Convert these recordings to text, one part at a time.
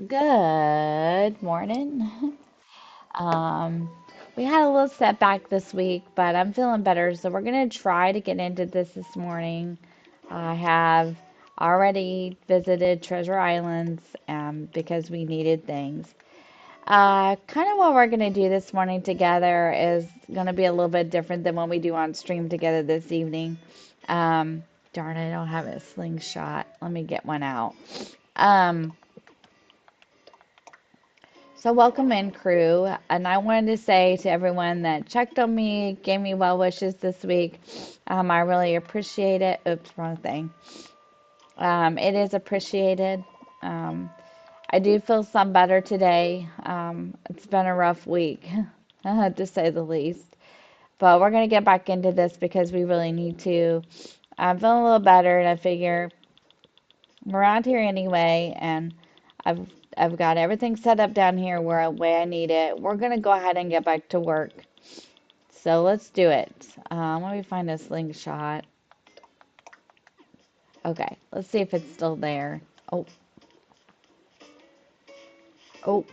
Good morning. Um, we had a little setback this week, but I'm feeling better, so we're gonna try to get into this morning. I have already visited Treasure Islands because we needed things. Kind of what we're gonna do this morning together is gonna be a little bit different than what we do on stream together this evening. Um, Darn, I don't have a slingshot. Let me get one out. Um, So, welcome in, crew. And I wanted to say to everyone that checked on me, gave me well wishes this week, I really appreciate it. Oops, wrong thing. It is appreciated. Um, I do feel some better today. It's been a rough week, to say the least. But we're going to get back into this because we really need to. I'm feeling a little better, and I figure I'm around here anyway, and I've I've got everything set up down here where way I need it. We're gonna go ahead and get back to work. So let's do it. Let me find a slingshot. Okay, let's see if it's still there. Oh, oh,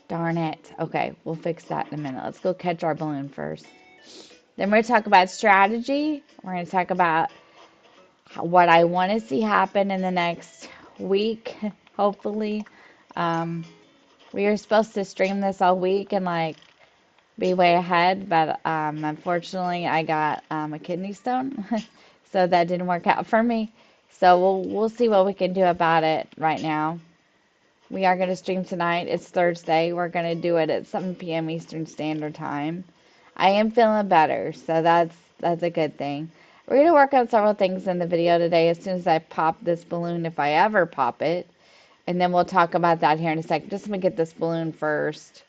darn it. Okay, we'll fix that in a minute. Let's go catch our balloon first. Then we're gonna talk about strategy. We're gonna talk about what I want to see happen in the next week, hopefully. Um, we were supposed to stream this all week and like be way ahead, but unfortunately I got a kidney stone, so that didn't work out for me. So we'll see what we can do about it right now. We are going to stream tonight. It's Thursday. We're going to do it at 7 p.m. Eastern Standard Time. I am feeling better, so that's a good thing. We're going to work on several things in the video today as soon as I pop this balloon, if I ever pop it. And then we'll talk about that here in a second. Just let me get this balloon first.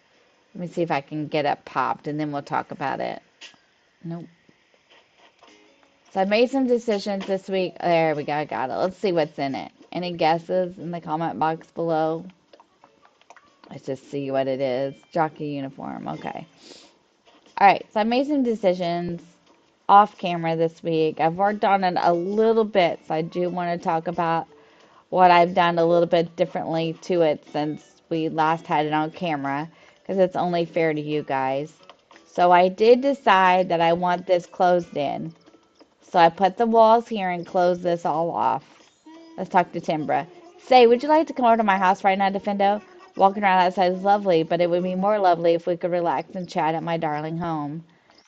Let me see if I can get it popped, and then we'll talk about it. Nope. So I made some decisions this week. There we go. I got it. Let's see what's in it. Any guesses in the comment box below? Let's just see what it is. Jockey uniform. Okay. All right. So I made some decisions off camera this week. I've worked on it a little bit, so I do want to talk about what I've done a little bit differently to it since we last had it on camera, because it's only fair to you guys. So I did decide that I want this closed in. So I put the walls here and closed this all off. Let's talk to Timbra. Say, would you like to come over to my house right now, Defendo? Walking around outside is lovely, but it would be more lovely if we could relax and chat at my darling home.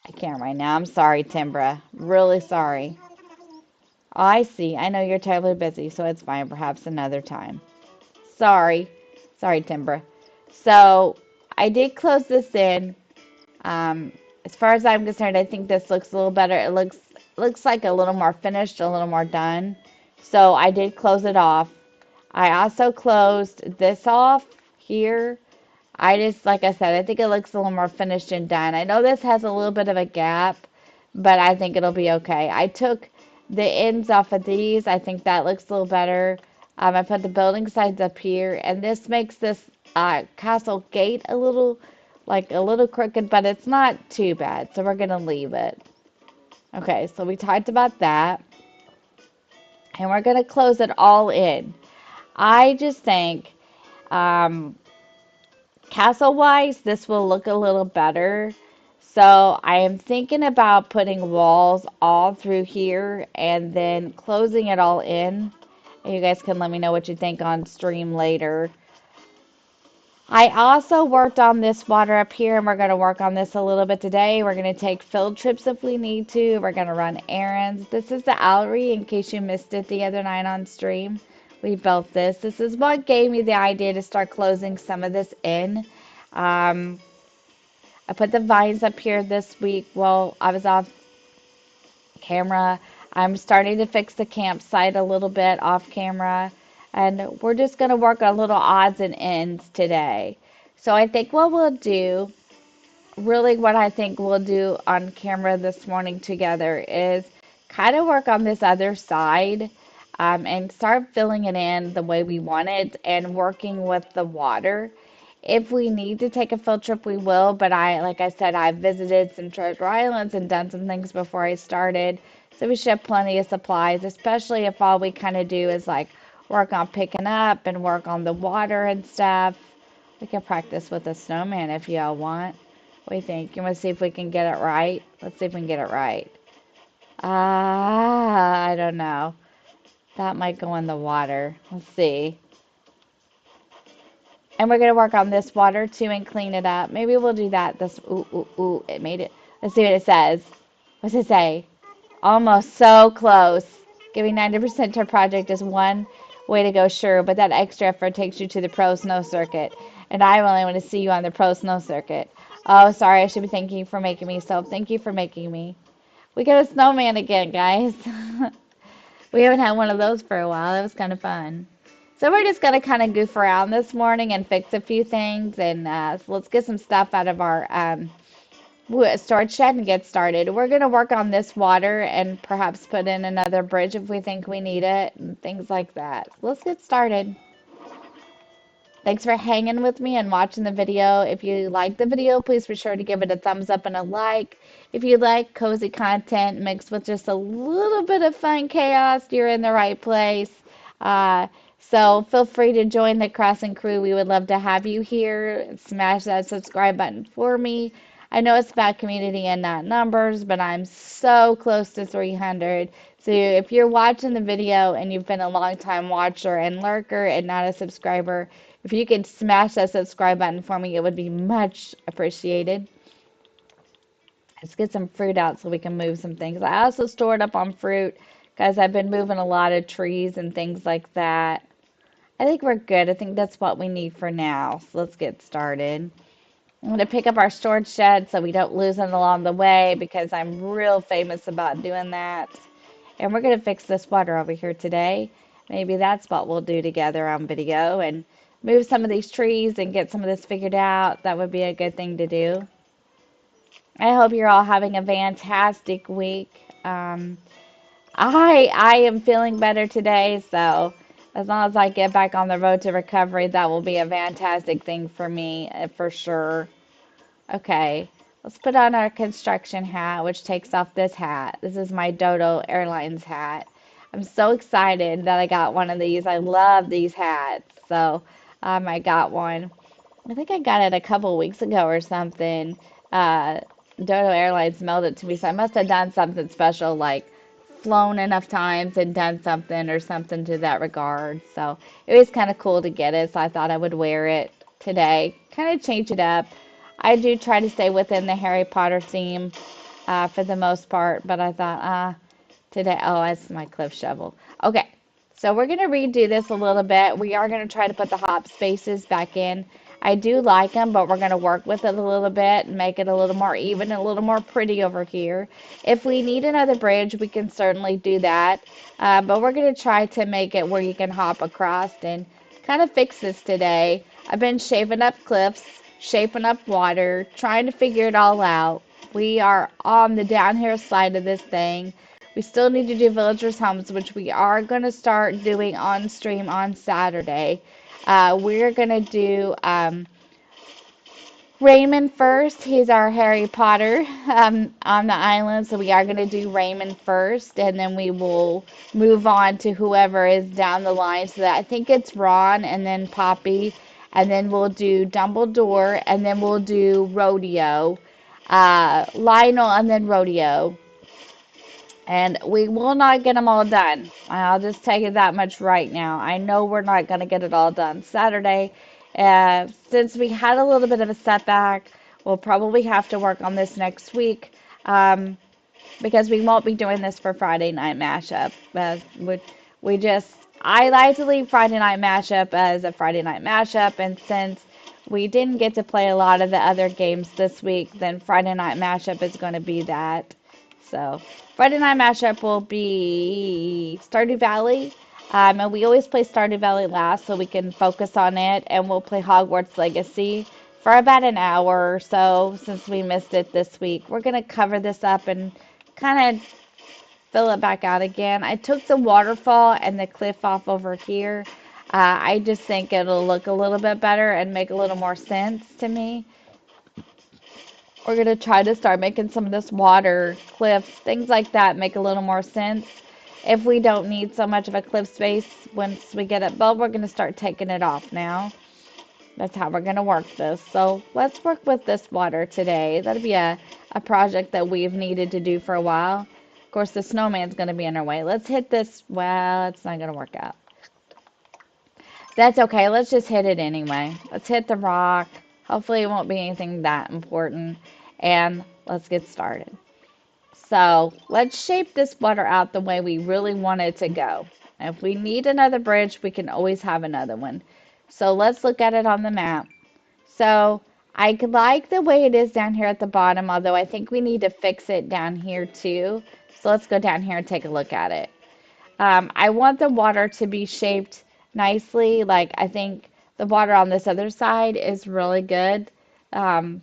I can't right now. I'm sorry, Timbra. Really sorry. Oh, I see. I know you're terribly busy, so it's fine. Perhaps another time. Sorry. Sorry, Timbra. So I did close this in. As far as I'm concerned, I think this looks a little better. It looks like a little more finished, a little more done. So I did close it off. I also closed this off here. I just, like I said, I think it looks a little more finished and done. I know this has a little bit of a gap, but I think it'll be okay. I took the ends off of these. I think that looks a little better. I put the building sides up here, and this makes this castle gate a little crooked, but it's not too bad, so we're gonna leave it. Okay, so we talked about that, and we're gonna close it all in. I just think, um, castle-wise, this will look a little better. So I am thinking about putting walls all through here and then closing it all in. And you guys can let me know what you think on stream later. I also worked on this water up here, and we're going to work on this a little bit today. We're going to take field trips if we need to. We're going to run errands. This is the Allery, in case you missed it the other night on stream. We built this. This is what gave me the idea to start closing some of this in. Um, I put the vines up here this week while I was off camera. I'm starting to fix the campsite a little bit off camera. And we're just going to work on little odds and ends today. So I think what we'll do, really what I think we'll do on camera this morning together is kind of work on this other side and start filling it in the way we want it and working with the water. If we need to take a field trip, we will. But like I said, I've visited some treasure islands and done some things before I started. So we should have plenty of supplies, especially if all we kind of do is like work on picking up and work on the water and stuff. We can practice with a snowman if y'all want. What do you think? You want to see if we can get it right? Let's see if we can get it right. I don't know. That might go in the water. Let's see. And we're going to work on this water too and clean it up. Maybe we'll do that. This, ooh, ooh, ooh, it made it. Let's see what it says. What's it say? Almost so close. Giving 90% to a project is one way to go, sure, but that extra effort takes you to the pro snow circuit. And I really want to see you on the pro snow circuit. Oh, sorry, I should be thanking you for making me. So thank you for making me. We got a snowman again, guys. We haven't had one of those for a while. That was kind of fun. So we're just going to kind of goof around this morning and fix a few things. And so let's get some stuff out of our storage shed and get started. We're going to work on this water and perhaps put in another bridge if we think we need it and things like that. Let's get started. Thanks for hanging with me and watching the video. If you like the video, please be sure to give it a thumbs up and a like. If you like cozy content mixed with just a little bit of fun chaos, you're in the right place. So feel free to join the Crossing crew. We would love to have you here. Smash that subscribe button for me. I know it's about community and not numbers, but I'm so close to 300. So if you're watching the video and you've been a long time watcher and lurker and not a subscriber, if you could smash that subscribe button for me, it would be much appreciated. Let's get some fruit out so we can move some things. I also stored up on fruit because I've been moving a lot of trees and things like that. I think we're good. I think that's what we need for now. So let's get started. I'm going to pick up our storage shed so we don't lose it along the way because I'm real famous about doing that. And we're going to fix this water over here today. Maybe that's what we'll do together on video and move some of these trees and get some of this figured out. That would be a good thing to do. I hope you're all having a fantastic week. I am feeling better today, so as long as I get back on the road to recovery, that will be a fantastic thing for me, for sure. Okay, let's put on our construction hat, which takes off this hat. This is my Dodo Airlines hat. I'm so excited that I got one of these. I love these hats. So I got one. I think I got it a couple weeks ago or something. Uh, Dodo Airlines mailed it to me, so I must have done something special, like flown enough times and done something or something to that regard. So it was kind of cool to get it, so I thought I would wear it today. Kind of change it up. I do try to stay within the Harry Potter theme for the most part, but I thought, today, oh, that's my cliff shovel. Okay, so we're going to redo this a little bit. We are going to try to put the hop spaces back in. I do like them, but we're going to work with it a little bit and make it a little more even and a little more pretty over here. If we need another bridge, we can certainly do that, but we're going to try to make it where you can hop across and kind of fix this today. I've been shaving up cliffs, shaping up water, trying to figure it all out. We are on the downhill side of this thing. We still need to do villagers' homes, which we are going to start doing on stream on Saturday. We're going to do Ramen first. He's our Harry Potter on the island, so we are going to do Ramen first, and then we will move on to whoever is down the line. So that I think it's Ron, and then Poppy, and then we'll do Dumbledore, and then we'll do Rodeo, Lionel, and then Rodeo. And we will not get them all done. I'll just tell you that much right now. I know we're not going to get it all done Saturday. Since we had a little bit of a setback, we'll probably have to work on this next week because we won't be doing this for Friday Night Mashup. I like to leave Friday Night Mashup as a Friday Night Mashup, and since we didn't get to play a lot of the other games this week, then Friday Night Mashup is going to be that. So Friday Night Mashup will be Stardew Valley. And we always play Stardew Valley last so we can focus on it. And we'll play Hogwarts Legacy for about an hour or so since we missed it this week. We're going to cover this up and kind of fill it back out again. I took the waterfall and the cliff off over here. I just think it'll look a little bit better and make a little more sense to me. We're going to try to start making some of this water, cliffs, things like that make a little more sense. if we don't need so much of a cliff space once we get it built, we're going to start taking it off now. That's how we're going to work this. So let's work with this water today. That'll be a project that we've needed to do for a while. Of course, the snowman's going to be in our way. Let's hit this. Well, it's not going to work out. That's okay. Let's just hit it anyway. Let's hit the rock. Hopefully it won't be anything that important. And let's get started. So let's shape this water out the way we really want it to go. If we need another bridge, we can always have another one. So let's look at it on the map. So I like the way it is down here at the bottom, although I think we need to fix it down here too. So let's go down here and take a look at it. I want the water to be shaped nicely. Like I think the water on this other side is really good. Um,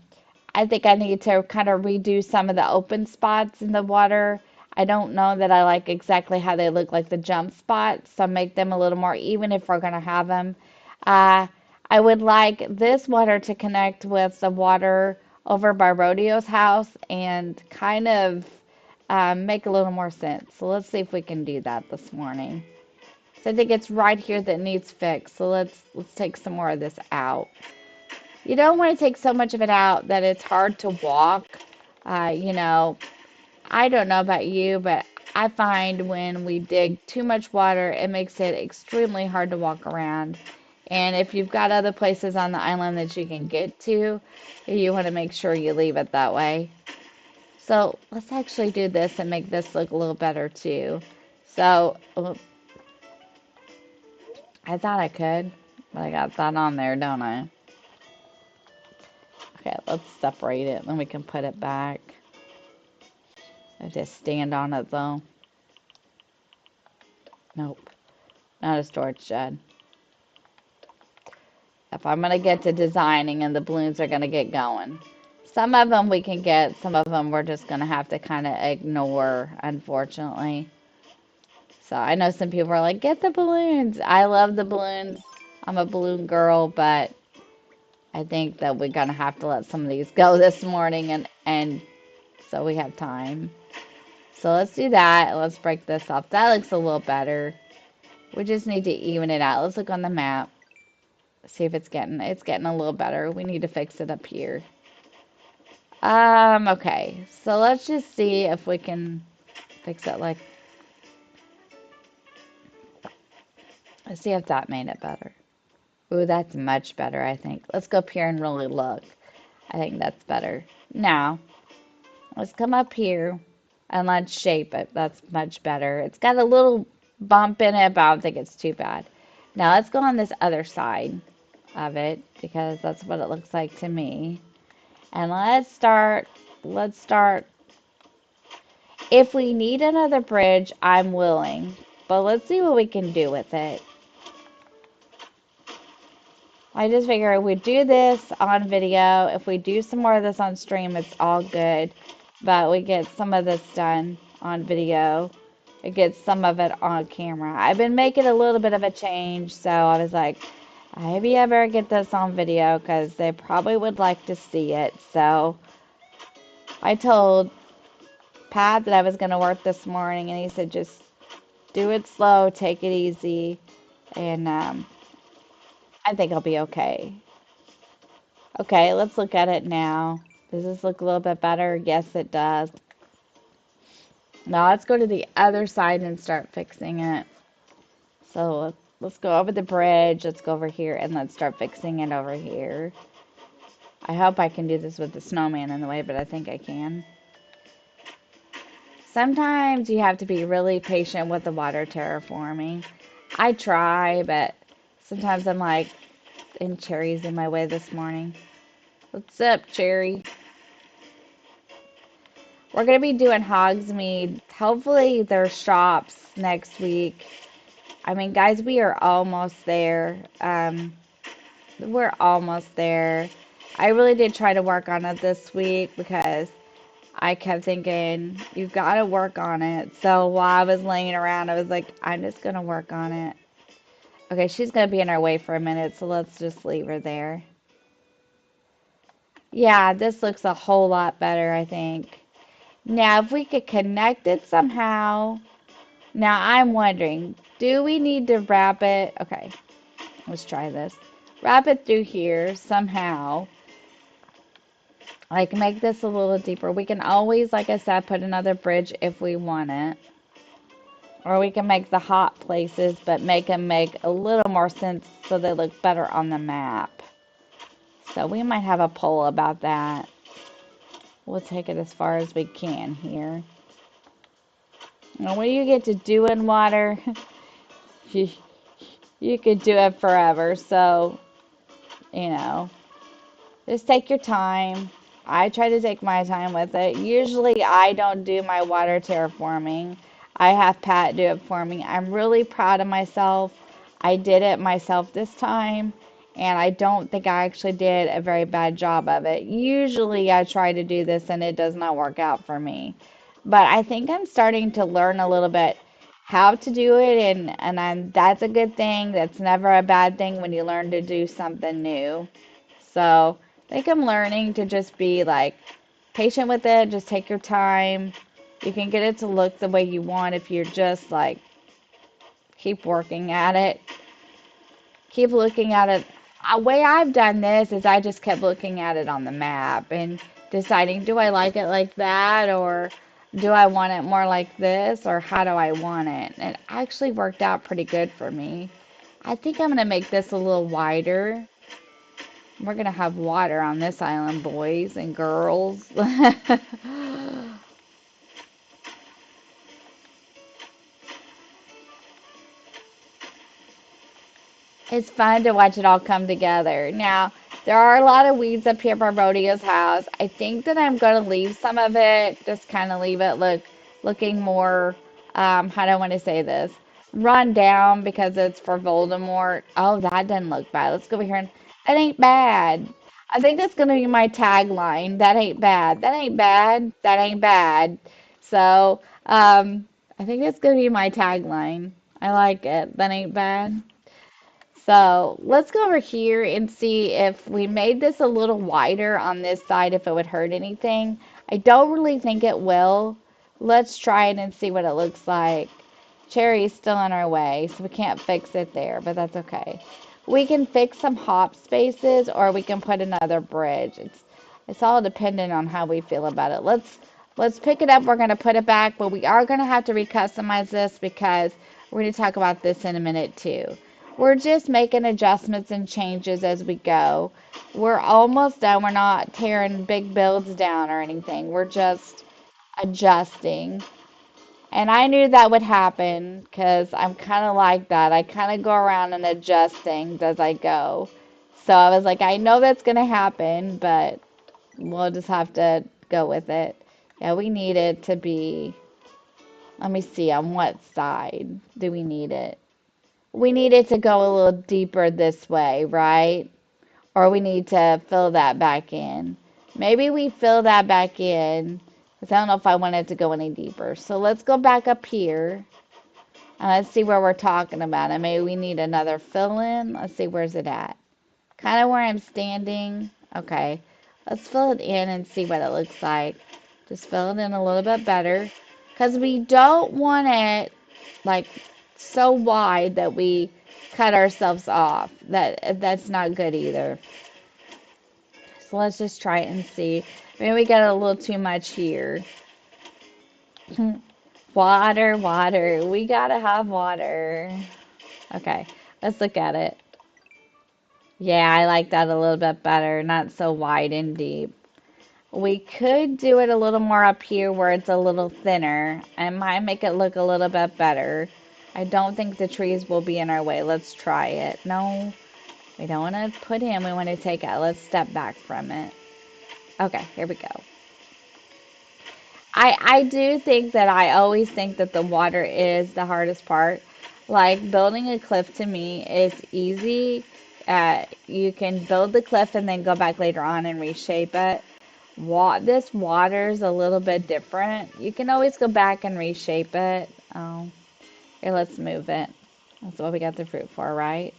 I think I need to kind of redo some of the open spots in the water. I don't know that I like exactly how they look like the jump spots, so make them a little more even if we're going to have them. Uh, I would like this water to connect with the water over by Rodeo's house and kind of make a little more sense. So let's see if we can do that this morning. So I think it's right here that needs fixed. So let's take some more of this out. You don't want to take so much of it out that it's hard to walk. You know, I don't know about you, but I find when we dig too much water, it makes it extremely hard to walk around. And if you've got other places on the island that you can get to, you want to make sure you leave it that way. So let's actually do this and make this look a little better too. So I thought I could, but I got that on there, don't I? Okay, let's separate it, then we can put it back. I just stand on it though. Nope, not a storage shed. If I'm gonna get to designing and the balloons are gonna get going. Some of them we can get, some of them we're just gonna have to kind of ignore, unfortunately. So I know some people are like, get the balloons. I love the balloons. I'm a balloon girl, but I think that we're gonna have to let some of these go this morning and so we have time. So let's do that. Let's break this off. That looks a little better. We just need to even it out. Let's look on the map. See if it's getting a little better. We need to fix it up here. Okay. So let's just see if we can fix it like, let's see if that made it better. Ooh, that's much better, I think. Let's go up here and really look. I think that's better. Now, let's come up here and let's shape it. That's much better. It's got a little bump in it, but I don't think it's too bad. Now, let's go on this other side of it because that's what it looks like to me. And let's start. If we need another bridge, I'm willing. But let's see what we can do with it. I just figure we do this on video. If we do some more of this on stream, it's all good. But we get some of this done on video. It gets some of it on camera. I've been making a little bit of a change, so I was like, maybe I better get this on video because they probably would like to see it. So I told Pat that I was going to work this morning, and he said, just do it slow, take it easy, and I think I'll be okay. Okay, let's look at it now. Does this look a little bit better? Yes, it does. Now let's go to the other side and start fixing it. So let's go over the bridge. Let's go over here and let's start fixing it over here. I hope I can do this with the snowman in the way, but I think I can. Sometimes you have to be really patient with the water terraforming. I try, but sometimes I'm like, and Cherry's in my way this morning. What's up, Cherry? We're going to be doing Hogsmead. Hopefully there's shops next week. I mean, guys, we are almost there. We're almost there. I really did try to work on it this week because I kept thinking, you've got to work on it. So while I was laying around, I was like, I'm just going to work on it. Okay, she's going to be in our way for a minute, so let's just leave her there. Yeah, this looks a whole lot better, I think. Now, if we could connect it somehow, Now I'm wondering, do we need to wrap it? Okay, let's try this. Wrap it through here somehow. Like make this a little deeper. We can always, like I said, put another bridge if we want it. Or we can make the hot places, but make them make a little more sense so they look better on the map. So we might have a poll about that. We'll take it as far as we can here. And what you get to do in water, you, you could do it forever. So, you know, just take your time. I try to take my time with it. Usually I don't do my water terraforming. I have Pat do it for me. I'm really proud of myself. I did it myself this time, and I don't think I actually did a very bad job of it. Usually I try to do this and it does not work out for me. But I think I'm starting to learn a little bit how to do it, that's a good thing. That's never a bad thing when you learn to do something new. So I think I'm learning to just be like patient with it, just take your time. You can get it to look the way you want if you're just like keep working at it, keep looking at it. A way I've done this is I just kept looking at it on the map and deciding, do I like it like that, or do I want it more like this, or how do I want it? And it actually worked out pretty good for me. I think I'm going to make this a little wider. We're going to have water on this island, boys and girls. It's fun to watch it all come together. Now, there are a lot of weeds up here by Rodeo's house. I think that I'm going to leave some of it, just kind of leave it looking more, how do I want to say this? Run down because it's for Voldemort. Oh, that doesn't look bad. Let's go over here and that ain't bad. I think that's going to be my tagline. That ain't bad. That ain't bad. That ain't bad. So, I think that's going to be my tagline. I like it. That ain't bad. So let's go over here and see if we made this a little wider on this side, if it would hurt anything. I don't really think it will. Let's try it and see what it looks like. Cherry's still in our way, so we can't fix it there, but that's okay. We can fix some hop spaces or we can put another bridge. It's all dependent on how we feel about it. Let's pick it up. We're going to put it back, but we are going to have to recustomize this because we're going to talk about this in a minute too. We're just making adjustments and changes as we go. We're almost done. We're not tearing big builds down or anything. We're just adjusting. And I knew that would happen because I'm kind of like that. I kind of go around and adjust things as I go. So I was like, I know that's going to happen, but we'll just have to go with it. Yeah, we need it to be, let me see, on what side do we need it? We need it to go a little deeper this way, right? Or we need to fill that back in. Maybe we fill that back in because I don't know if I want it to go any deeper. So let's go back up here and let's see where we're talking about. And maybe we need another fill in. Let's see, where's it at? Kind of where I'm standing. Okay, let's fill it in and see what it looks like. Just fill it in a little bit better because we don't want it like so wide that we cut ourselves off. That's not good either. So let's just try it and see. Maybe we got a little too much here. Water, water. We gotta have water. Okay, let's look at it. Yeah, I like that a little bit better. Not so wide and deep. We could do it a little more up here where it's a little thinner. I might make it look a little bit better. I don't think the trees will be in our way. Let's try it. No, we don't want to put in. We want to take out. Let's step back from it. Okay, here we go. I do think that I always think that the water is the hardest part. Like building a cliff to me is easy. You can build the cliff and then go back later on and reshape it. This water's a little bit different. You can always go back and reshape it. Oh, here, let's move it. That's what we got the fruit for, right?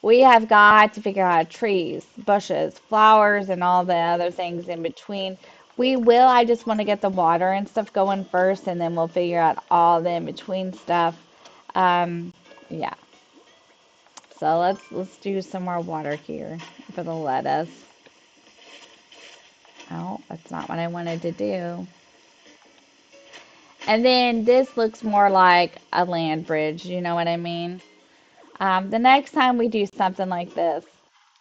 We have got to figure out trees, bushes, flowers, and all the other things in between. We will. I just want to get the water and stuff going first, and then we'll figure out all the in-between stuff. Um, yeah. So let's do some more water here if it'll let us. Oh, that's not what I wanted to do. And then this looks more like a land bridge, you know what I mean? The next time we do something like this,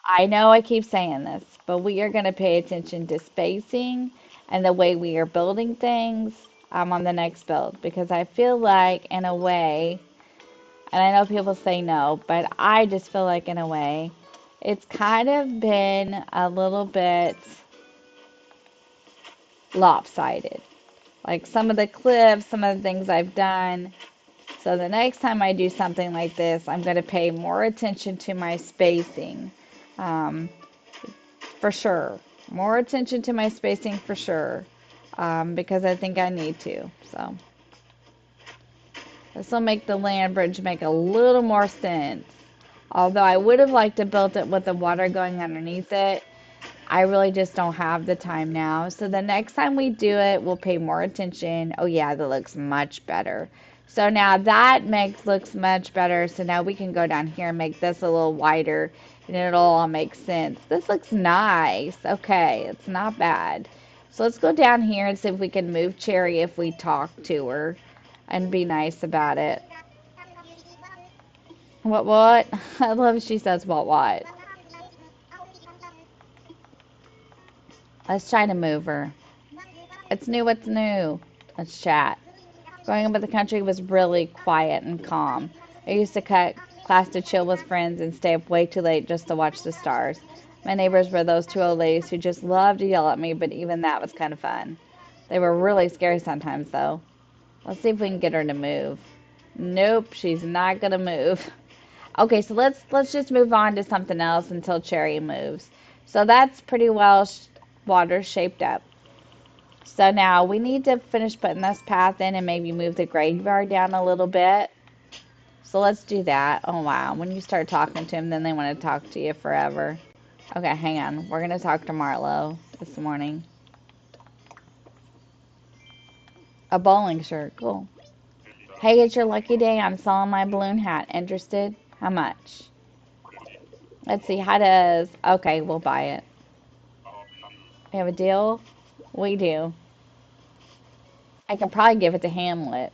I know I keep saying this, but we are going to pay attention to spacing and the way we are building things on the next build because I feel like, in a way, and I know people say no, but I just feel like, in a way, it's kind of been a little bit lopsided. Like some of the clips, some of the things I've done. So the next time I do something like this, I'm going to pay more attention to my spacing, um, for sure. More attention to my spacing for sure, because I think I need to. So this will make the land bridge make a little more sense. Although I would have liked to build it with the water going underneath it, I really just don't have the time now. So the next time we do it, we'll pay more attention. Oh yeah, that looks much better. So now that looks much better. So now we can go down here and make this a little wider and it'll all make sense. This looks nice. Okay, it's not bad. So let's go down here and see if we can move Cherry if we talk to her and be nice about it. What? I love she says what. Let's try to move her. It's new, what's new? Let's chat. Growing up in the country was really quiet and calm. I used to cut class to chill with friends and stay up way too late just to watch the stars. My neighbors were those two old ladies who just loved to yell at me, but even that was kind of fun. They were really scary sometimes, though. Let's see if we can get her to move. Nope, she's not gonna move. Okay, so let's just move on to something else until Cherry moves. So that's pretty well water shaped up. So now we need to finish putting this path in and maybe move the graveyard down a little bit. So let's do that. Oh wow, when you start talking to him, then they want to talk to you forever. Okay, hang on. We're going to talk to Marlo this morning. A bowling shirt, cool. Hey, it's your lucky day. I'm selling my balloon hat. Interested? How much? Let's see, how does... Okay, we'll buy it. We have a deal? We do. I can probably give it to Hamlet.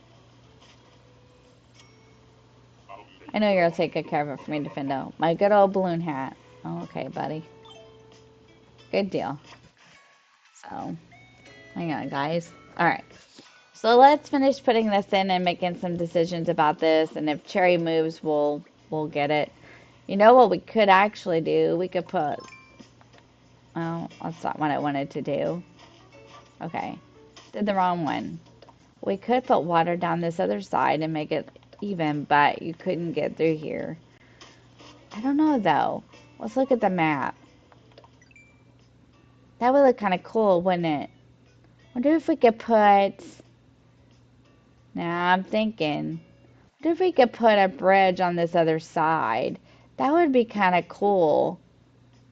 I know you're going to take good care of it for me, Defendo. My good old balloon hat. Oh, okay, buddy. Good deal. So, hang on, guys. All right. So let's finish putting this in and making some decisions about this. And if Cherry moves, we'll get it. You know what we could actually do? We could put... Oh, that's not what I wanted to do. Okay. Did the wrong one. We could put water down this other side and make it even, but you couldn't get through here. I don't know, though. Let's look at the map. That would look kind of cool, wouldn't it? Wonder if we could put... Now I'm thinking... Wonder if we could put a bridge on this other side. That would be kind of cool.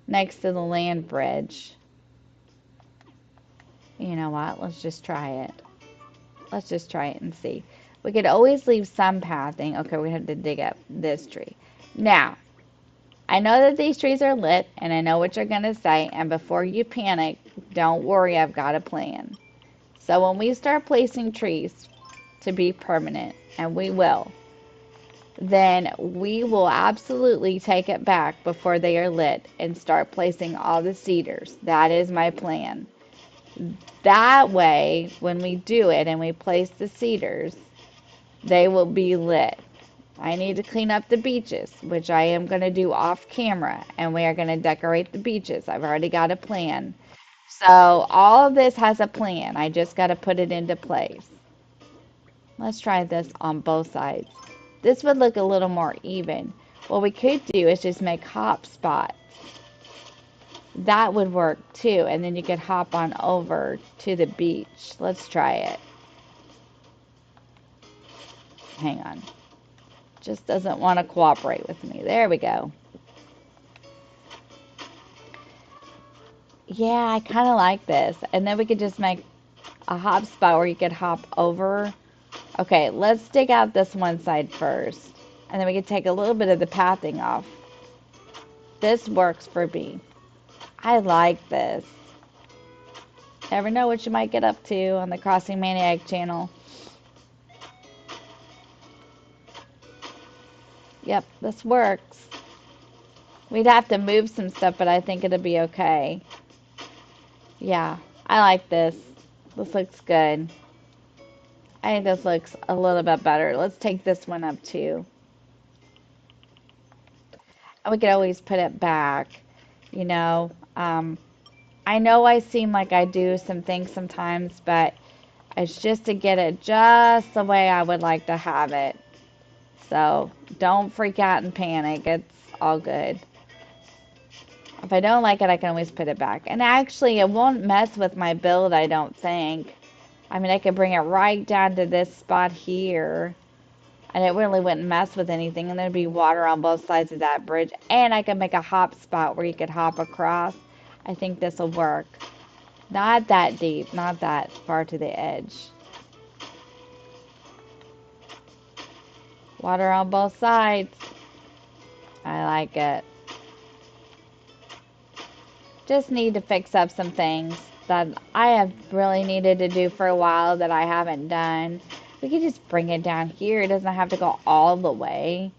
Next to the land bridge. You know what? Let's just try it. Let's just try it and see. We could always leave some pathing. Okay, we have to dig up this tree. Now, I know that these trees are lit, and I know what you're going to say, and before you panic, don't worry, I've got a plan. So when we start placing trees to be permanent, and we will, then we will absolutely take it back before they are lit and start placing all the cedars. That is my plan. That way, when we do it and we place the cedars, they will be lit. I need to clean up the beaches, which I am going to do off camera, and we are going to decorate the beaches. I've already got a plan. So all of this has a plan. I just got to put it into place. Let's try this on both sides. This would look a little more even. What we could do is just make hop spots. That would work too, and then you could hop on over to the beach. Let's try it. Hang on. Just doesn't want to cooperate with me. There we go. Yeah, I kind of like this. And then we could just make a hop spot where you could hop over. Okay, let's dig out this one side first. And then we can take a little bit of the pathing off. This works for me. I like this. Never know what you might get up to on the Crossing Maniac channel. Yep, this works. We'd have to move some stuff, but I think it'll be okay. Yeah, I like this. This looks good. I think this looks a little bit better. Let's take this one up too. And we could always put it back, you know. I know I seem like I do some things sometimes, but it's just to get it just the way I would like to have it. So don't freak out and panic. It's all good. If I don't like it, I can always put it back. And actually, it won't mess with my build, I don't think. I mean, I could bring it right down to this spot here, and it really wouldn't mess with anything. And there'd be water on both sides of that bridge. And I could make a hop spot where you could hop across. I think this will work. Not that deep, not that far to the edge. Water on both sides. I like it. Just need to fix up some things that I have really needed to do for a while that I haven't done. We could just bring it down here. It doesn't have to go all the way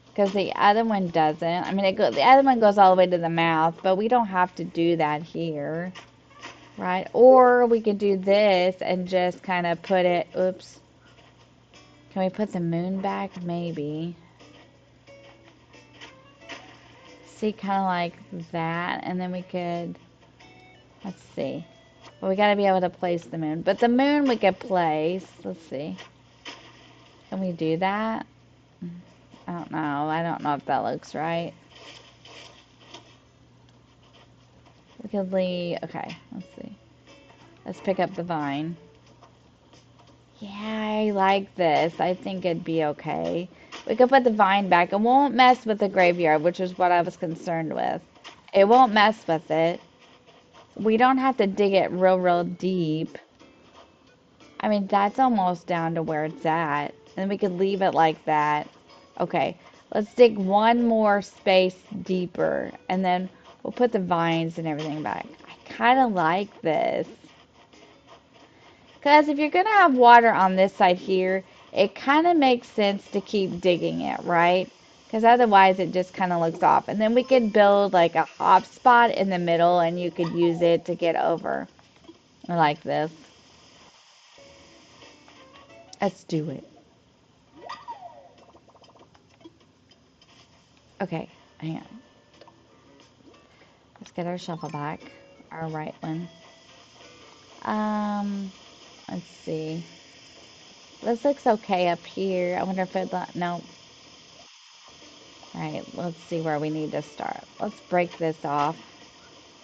because the other one doesn't. I mean, the other one goes all the way to the mouth, but we don't have to do that here, right? Or we could do this and just kind of put it, oops. Can we put the moon back? Maybe. See, kind of like that, and then we could, let's see. Well, we got to be able to place the moon. But the moon we could place. Let's see. Can we do that? I don't know. I don't know if that looks right. We could leave. Okay, let's see. Let's pick up the vine. Yeah, I like this. I think it'd be okay. We could put the vine back. It won't mess with the graveyard, which is what I was concerned with. It won't mess with it. We don't have to dig it real deep. I mean, that's almost down to where it's at. And we could leave it like that. Okay, let's dig one more space deeper. And then we'll put the vines and everything back. I kind of like this. Because if you're going to have water on this side here, it kind of makes sense to keep digging it, right? Because otherwise it just kind of looks off. And then we could build like a hop spot in the middle and you could use it to get over. I like this. Let's do it. Okay, hang on. Let's get our shovel back. Our right one. Let's see. This looks okay up here. I wonder if it, no. Alright, let's see where we need to start. Let's break this off.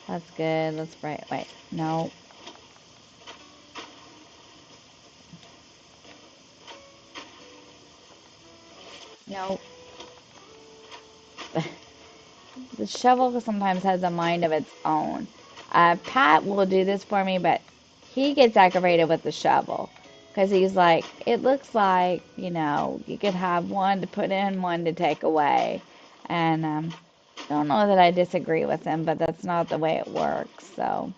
That's good. Let's break, wait, no. No. The shovel sometimes has a mind of its own. Pat will do this for me, but he gets aggravated with the shovel. Because he's like, it looks like, you know, you could have one to put in, one to take away. And I don't know that I disagree with him, but that's not the way it works. So,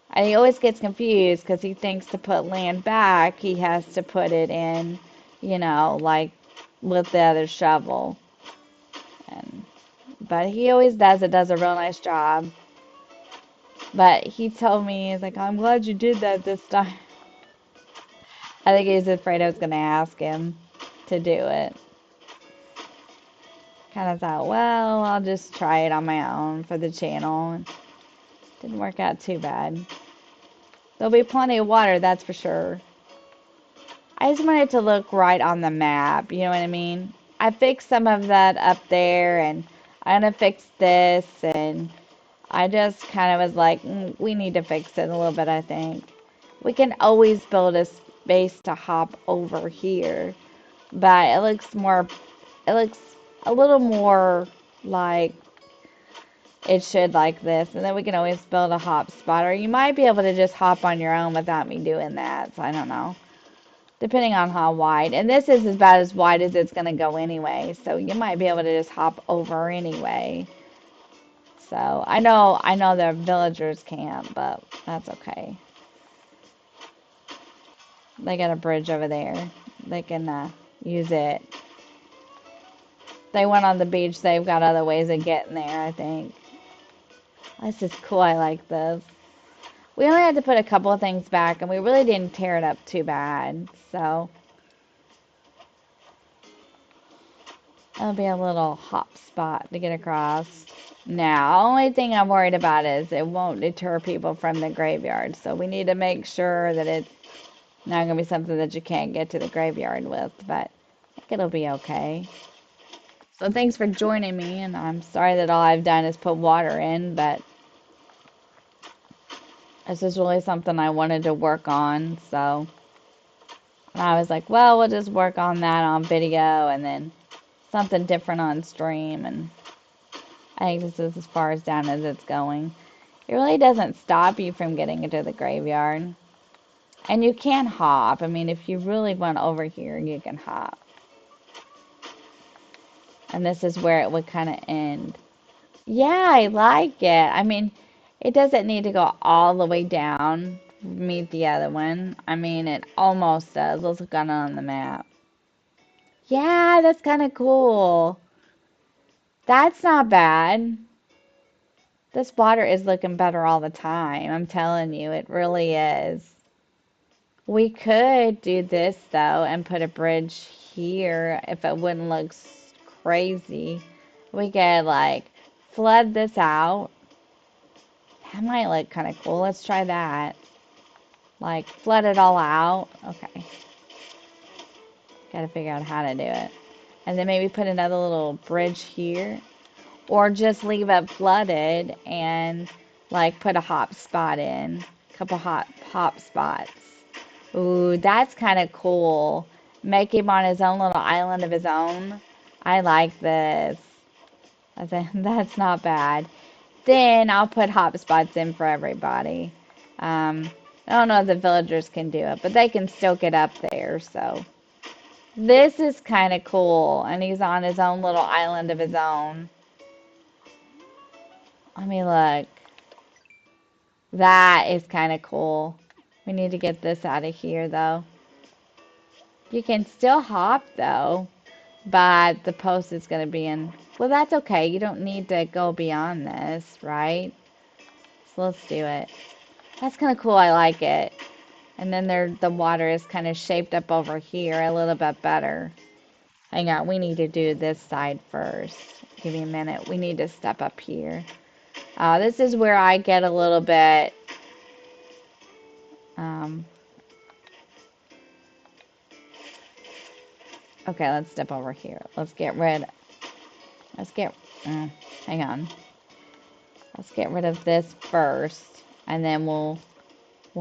and he always gets confused because he thinks to put land back, he has to put it in, you know, like with the other shovel. And but he always does it, does a real nice job. But he told me, he's like, I'm glad you did that this time. I think he was afraid I was going to ask him to do it. Kind of thought, well, I'll just try it on my own for the channel. And didn't work out too bad. There'll be plenty of water, that's for sure. I just want it to look right on the map, you know what I mean? I fixed some of that up there, and I'm going to fix this, and I just kind of was like, we need to fix it a little bit, I think. We can always build a space to hop over here, but it looks a little more like it should like this. And then we can always build a hop spot. Or you might be able to just hop on your own without me doing that. So I don't know. Depending on how wide. And this is about as wide as it's going to go anyway. So you might be able to just hop over anyway. So I know the villagers can't, but that's okay. They got a bridge over there. They can use it. They went on the beach. They've got other ways of getting there, I think. This is cool. I like this. We only had to put a couple of things back, and we really didn't tear it up too bad. So that'll be a little hop spot to get across. Now, only thing I'm worried about is it won't deter people from the graveyard. So we need to make sure that it's not going to be something that you can't get to the graveyard with. But I think it'll be okay. So thanks for joining me, and I'm sorry that all I've done is put water in, but this is really something I wanted to work on, so I was like, well, we'll just work on that on video and then something different on stream, and I think this is as far as down as it's going. It really doesn't stop you from getting into the graveyard. And you can hop. I mean, if you really want over here, you can hop. And this is where it would kind of end. Yeah, I like it. I mean, it doesn't need to go all the way down, meet the other one. I mean, it almost does. Let's look on the map. Yeah, that's kind of cool. That's not bad. This water is looking better all the time. I'm telling you, it really is. We could do this, though, and put a bridge here if it wouldn't look crazy. We could, like, flood this out. That might look kind of cool. Let's try that. Like, flood it all out. Okay. Gotta figure out how to do it. And then maybe put another little bridge here. Or just leave it flooded and, like, put a hop spot in. A couple hop spots. Ooh, that's kind of cool. Make him on his own little island of his own. I like this. That's not bad. Then I'll put hop spots in for everybody. I don't know if the villagers can do it, but they can still get up there, so. This is kind of cool, and he's on his own little island of his own. Let me look. That is kind of cool. We need to get this out of here, though. You can still hop, though, but the post is going to be in. Well, that's okay. You don't need to go beyond this, right? So let's do it. That's kind of cool. I like it. And then the water is kind of shaped up over here a little bit better. Hang on, we need to do this side first. Give me a minute. We need to step up here. This is where I get a little bit... okay, let's step over here. Let's get rid... hang on. Let's get rid of this first. And then we'll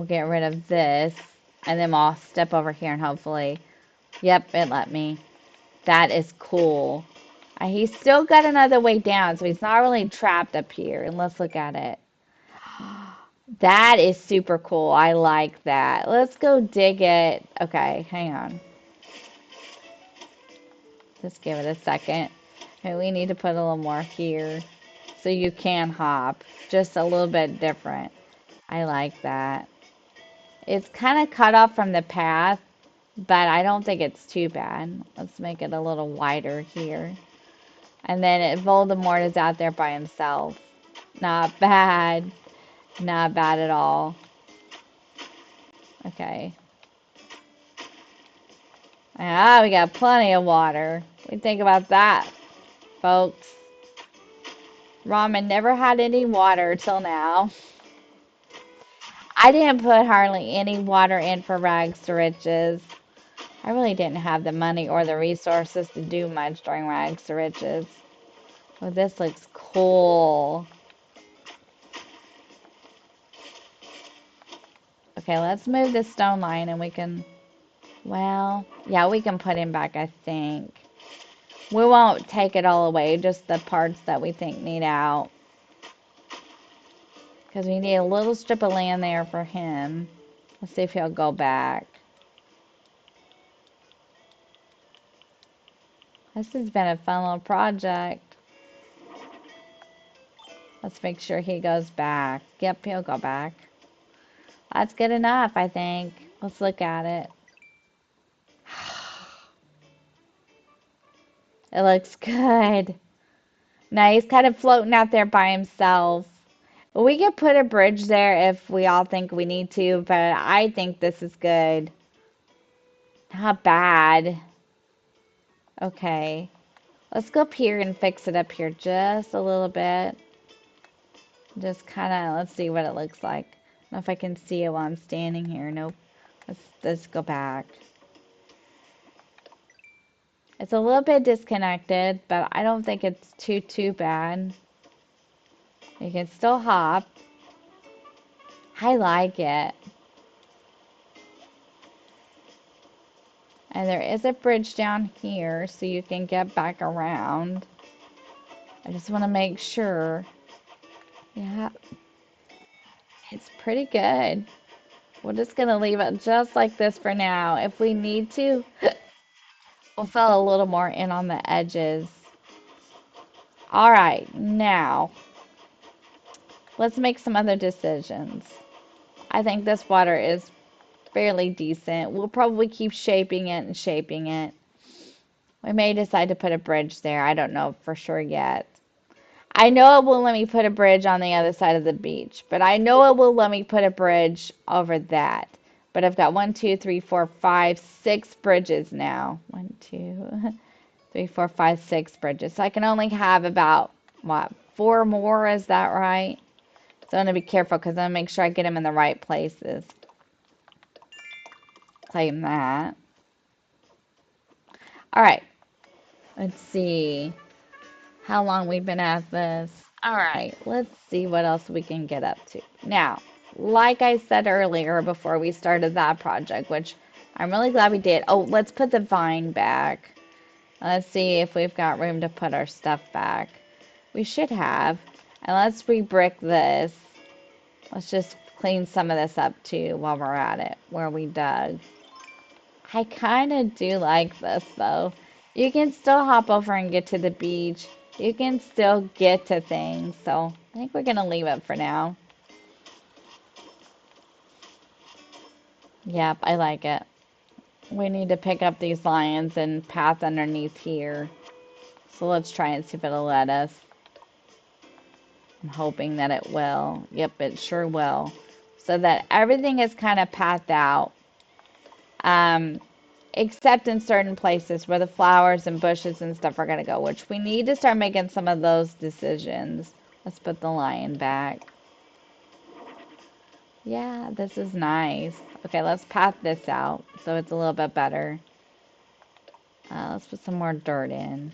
get rid of this. And then I'll step over here and hopefully... Yep, it let me. That is cool. He's still got another way down, so he's not really trapped up here. And let's look at it. That is super cool. I like that. Let's go dig it. Okay, hang on. Just give it a second. And we need to put a little more here so you can hop. Just a little bit different. I like that. It's kind of cut off from the path, but I don't think it's too bad. Let's make it a little wider here. And then Voldemort is out there by himself. Not bad. Not bad at all. Okay. Ah, we got plenty of water. What do you think about that, folks? Ramen never had any water till now. I didn't put hardly any water in for rags to riches. I really didn't have the money or the resources to do much during rags to riches. Oh, this looks cool. Okay, let's move the stone line and we can, well, yeah, we can put him back, I think. We won't take it all away, just the parts that we think need out. Because we need a little strip of land there for him. Let's see if he'll go back. This has been a fun little project. Let's make sure he goes back. Yep, he'll go back. That's good enough, I think. Let's look at it. It looks good. Now he's kind of floating out there by himself. We could put a bridge there if we all think we need to, but I think this is good. Not bad. Okay. Let's go up here and fix it up here just a little bit. Just kind of, let's see what it looks like. I don't know if I can see it while I'm standing here. Nope. Let's go back. It's a little bit disconnected, but I don't think it's too bad. You can still hop. I like it. And there is a bridge down here, so you can get back around. I just want to make sure. Yeah, it's pretty good. We're just going to leave it just like this for now. If we need to, we'll fill a little more in on the edges. All right, now let's make some other decisions. I think this water is fairly decent. We'll probably keep shaping it and shaping it. We may decide to put a bridge there. I don't know for sure yet. I know it won't let me put a bridge on the other side of the beach, but I know it will let me put a bridge over that. But I've got 1, 2, 3, 4, 5, 6 bridges now. 1, 2, 3, 4, 5, 6 bridges. So I can only have about, what, 4 more? Is that right? So I'm going to be careful because I'm going to make sure I get them in the right places. Claim that. All right. Let's see how long we've been at this. All right, let's see what else we can get up to. Now, like I said earlier before we started that project, which I'm really glad we did. Oh, let's put the vine back. Let's see if we've got room to put our stuff back. We should have. And let's re-brick this. Let's just clean some of this up too while we're at it, where we dug. I kind of do like this though. You can still hop over and get to the beach. You can still get to things. So I think we're going to leave it for now. Yep, I like it. We need to pick up these lions and path underneath here. So let's try and see if it'll let us. I'm hoping that it will. Yep, it sure will. So that everything is kind of pathed out. Except in certain places where the flowers and bushes and stuff are going to go, which we need to start making some of those decisions. Let's put the lion back. Yeah, this is nice. Okay, let's path this out so it's a little bit better. Let's put some more dirt in.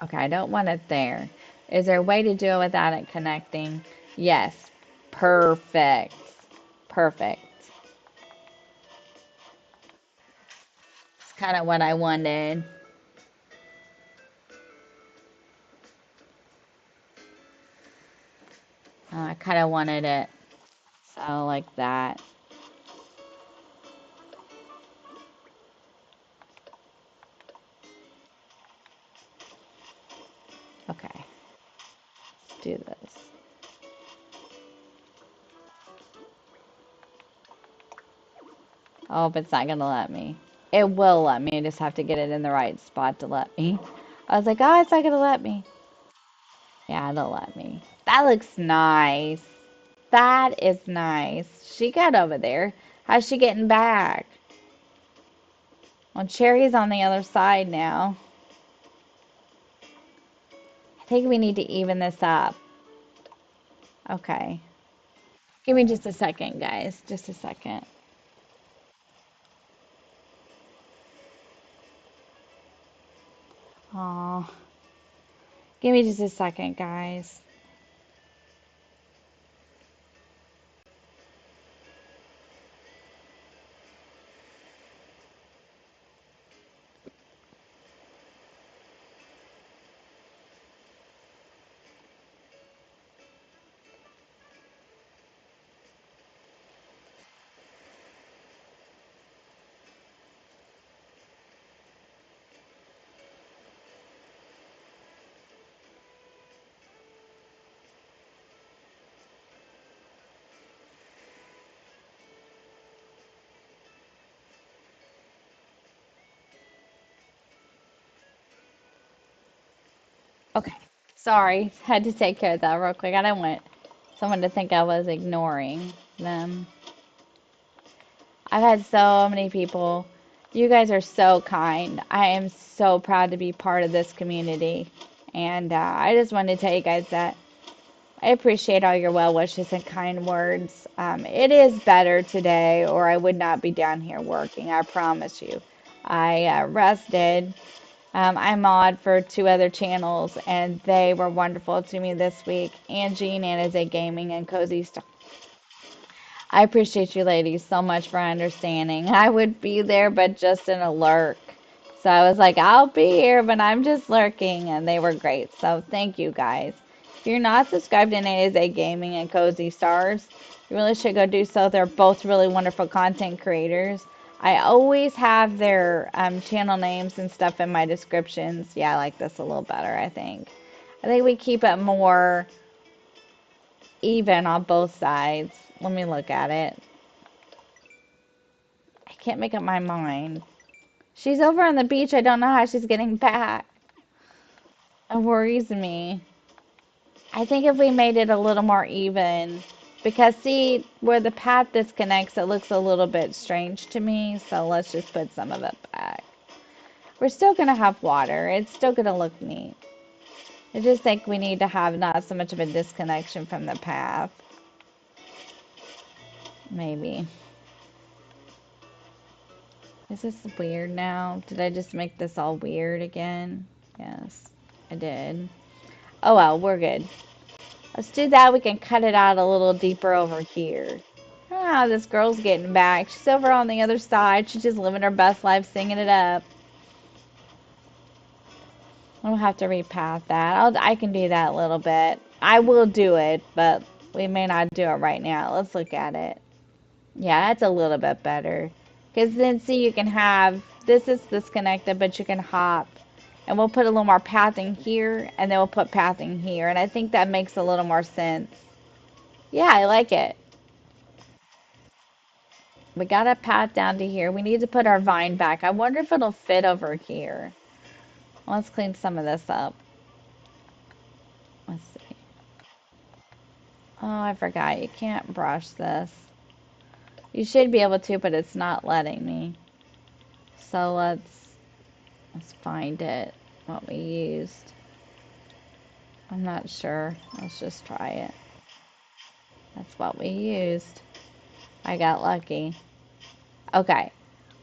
Okay, I don't want it there. Is there a way to do it without it connecting? Yes. Perfect. Perfect. It's kind of what I wanted. I kind of wanted it so like that. Okay, let's do this. Oh, but it's not gonna let me. It will let me. I just have to get it in the right spot to let me. I was like, oh, it's not gonna let me. Yeah, it'll let me. That looks nice. That is nice. She got over there. How's she getting back? Well, Cherry's on the other side now. I think we need to even this up. Okay. Give me just a second, guys. Just a second. Aw. Give me just a second, guys. Okay. Sorry. Had to take care of that real quick. I didn't want someone to think I was ignoring them. I've had so many people. You guys are so kind. I am so proud to be part of this community. And I just wanted to tell you guys that I appreciate all your well wishes and kind words. It is better today, or I would not be down here working, I promise you. I rested. I mod for two other channels, and they were wonderful to me this week. Angie and Anna's Gaming and Cozy Stuff. I appreciate you ladies so much for understanding. I would be there, but just in a lurk. So I was like, I'll be here, but I'm just lurking, and they were great. So thank you guys. If you're not subscribed to ASA Gaming and Cozy Stars, you really should go do so. They're both really wonderful content creators. I always have their channel names and stuff in my descriptions. Yeah, I like this a little better, I think. I think we keep it more even on both sides. Let me look at it. I can't make up my mind. She's over on the beach. I don't know how she's getting back. It worries me. I think if we made it a little more even, because see, where the path disconnects, it looks a little bit strange to me, so let's just put some of it back. We're still going to have water. It's still going to look neat. I just think we need to have not so much of a disconnection from the path. Maybe. Is this weird now? Did I just make this all weird again? Yes, I did. Oh well, we're good. Let's do that. We can cut it out a little deeper over here. Ah, this girl's getting back. She's over on the other side. She's just living her best life, singing it up. I'll have to repath that. I can do that a little bit. I will do it, but we may not do it right now. Let's look at it. Yeah, that's a little bit better. Because then, see, you can have, this is disconnected, but you can hop. And we'll put a little more pathing here, and then we'll put pathing here. And I think that makes a little more sense. Yeah, I like it. We got a path down to here. We need to put our vine back. I wonder if it'll fit over here. Let's clean some of this up. Let's see. Oh, I forgot. You can't brush this. You should be able to, but it's not letting me. So let's find it. What we used. I'm not sure. Let's just try it. That's what we used. I got lucky. Okay.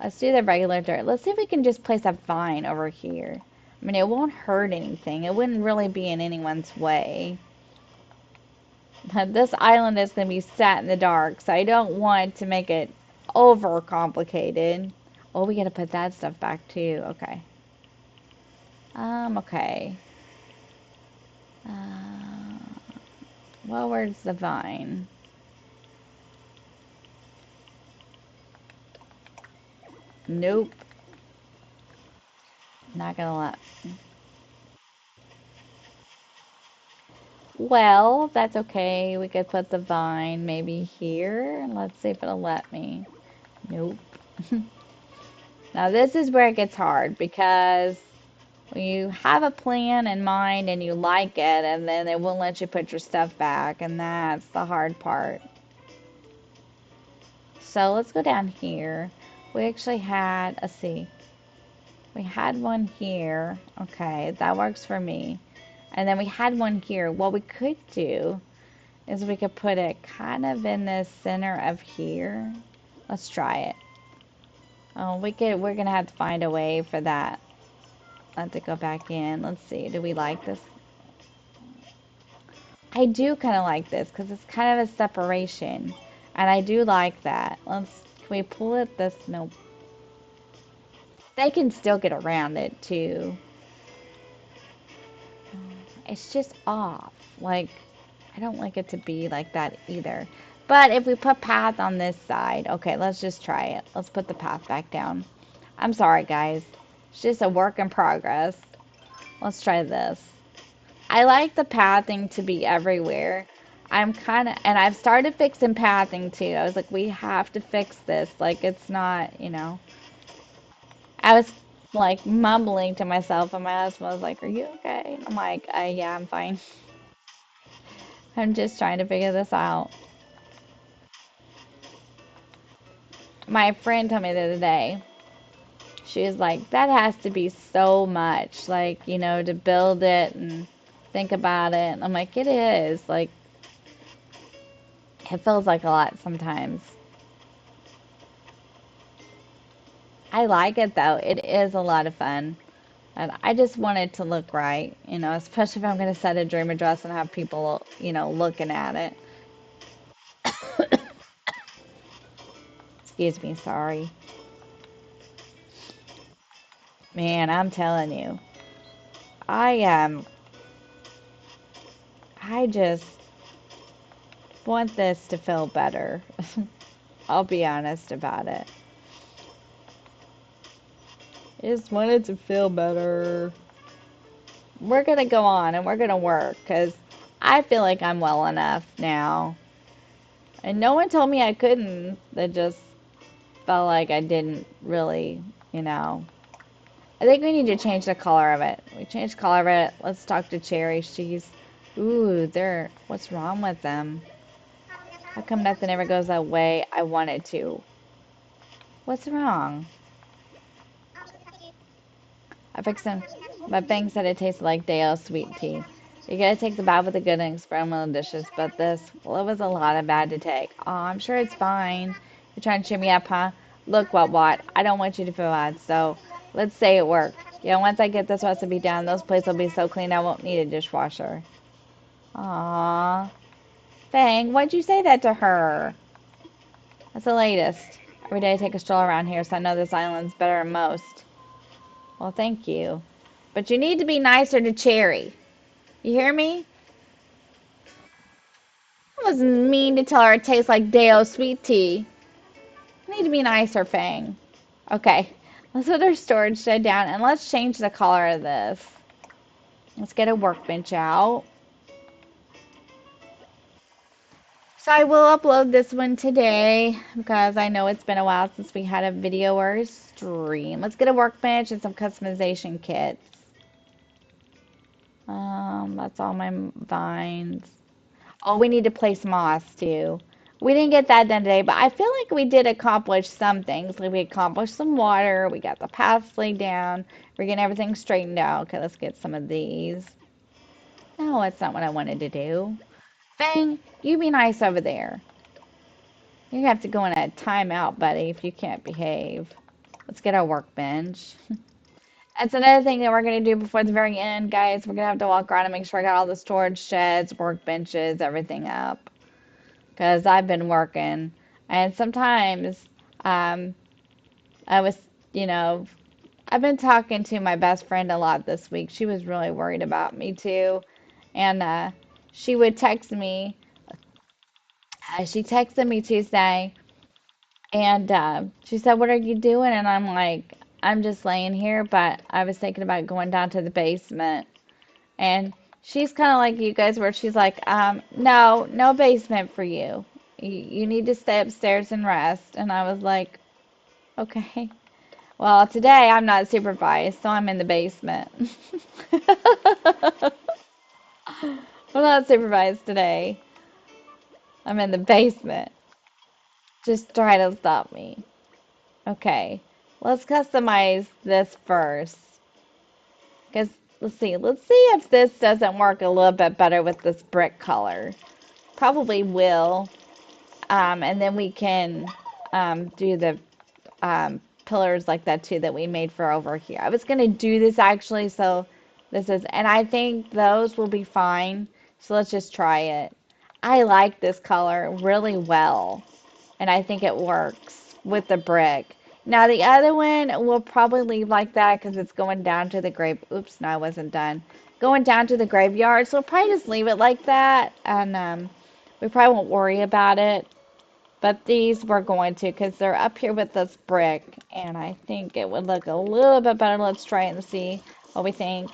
Let's do the regular dirt. Let's see if we can just place a vine over here. I mean, it won't hurt anything. It wouldn't really be in anyone's way. But this island is going to be set in the dark, so I don't want to make it over complicated. Oh, we got to put that stuff back too. Okay. Okay. Uh, well, where's the vine? Nope. Not gonna let. Well, that's okay. We could put the vine maybe here. Let's see if it'll let me. Nope. Now this is where it gets hard because when you have a plan in mind and you like it, and then they won't let you put your stuff back, and that's the hard part. So let's go down here. We actually had, let's see, we had one here. Okay, that works for me. And then we had one here. What we could do is we could put it kind of in the center of here. Let's try it. Oh, we're gonna have to find a way for that. Let it go back in. Let's see. Do we like this? I do kind of like this because it's kind of a separation. And I do like that. Can we pull it this? No. They can still get around it too. It's just off. Like, I don't like it to be like that either. But if we put path on this side, okay, let's just try it. Let's put the path back down. I'm sorry, guys. It's just a work in progress. Let's try this. I like the pathing to be everywhere. And I've started fixing pathing too. I was like, we have to fix this. Like, it's not, I was like mumbling to myself, and my husband was like, "Are you okay?" I'm like, "Yeah, I'm fine. I'm just trying to figure this out." My friend told me the other day, she was like, "That has to be so much, like, to build it and think about it." And I'm like, "It is. Like, it feels like a lot sometimes." I like it though. It is a lot of fun. And I just want it to look right, especially if I'm going to set a dream address and have people, looking at it. Excuse me, sorry. Man, I'm telling you. I I just want this to feel better. I'll be honest about it. I just want it to feel better. We're going to go on and we're going to work because I feel like I'm well enough now. And no one told me I couldn't. They just felt like I didn't really, you know. I think we need to change the color of it. We change the color of it. Let's talk to Cherry. She's, ooh, what's wrong with them? How come nothing ever goes that way I want it to? What's wrong? I fixed them. But Bang said it tasted like Dale sweet tea. You gotta take the bad with the good and experimental dishes, but this, well, it was a lot of bad to take. Oh, I'm sure it's fine. You're trying to cheer me up, huh? Look, what? I don't want you to feel bad, so let's say it worked. Yeah, once I get this recipe down, those plates will be so clean I won't need a dishwasher. Aww. Fang, why'd you say that to her? That's the latest. Every day I take a stroll around here, so I know this island's better than most. Well, thank you. But you need to be nicer to Cherry. You hear me? I was mean to tell her it tastes like Deo sweet tea. I need to be nicer, Fang. Okay, let's put our storage shed down and let's change the color of this. Let's get a workbench out. So I will upload this one today because I know it's been a while since we had a video or a stream. Let's get a workbench and some customization kits. That's all my vines. Oh, we need to place moss too. We didn't get that done today, but I feel like we did accomplish some things. Like we accomplished some water, we got the paths laid down, we're getting everything straightened out. Okay, let's get some of these. No, that's not what I wanted to do. Fang, you be nice over there. You have to go in a timeout, buddy, if you can't behave. Let's get our workbench. That's another thing that we're going to do before the very end, guys. We're going to have to walk around and make sure I got all the storage sheds, workbenches, everything up. Because I've been working. And sometimes um, I was, you know, I've been talking to my best friend a lot this week. She was really worried about me too. And she would text me. She texted me Tuesday and she said, "What are you doing?" And I'm like, "I'm just laying here, but I was thinking about going down to the basement." And she's kind of like you guys, where she's like, no, no basement for you. You need to stay upstairs and rest. And I was like, okay. Well, today I'm not supervised, so I'm in the basement. I'm not supervised today. I'm in the basement. Just try to stop me. Okay. Let's customize this first. Because let's see if this doesn't work a little bit better with this brick color. Probably will. And then we can do the pillars like that too that we made for over here. I was going to do this actually, so this is, and I think those will be fine. So let's just try it. I like this color really well, and I think it works with the brick. Now the other one we'll probably leave like that because it's going down to the grave. Oops, no, I wasn't done. Going down to the graveyard, so we'll probably just leave it like that, and we probably won't worry about it. But these we're going to because they're up here with this brick, and I think it would look a little bit better. Let's try it and see what we think.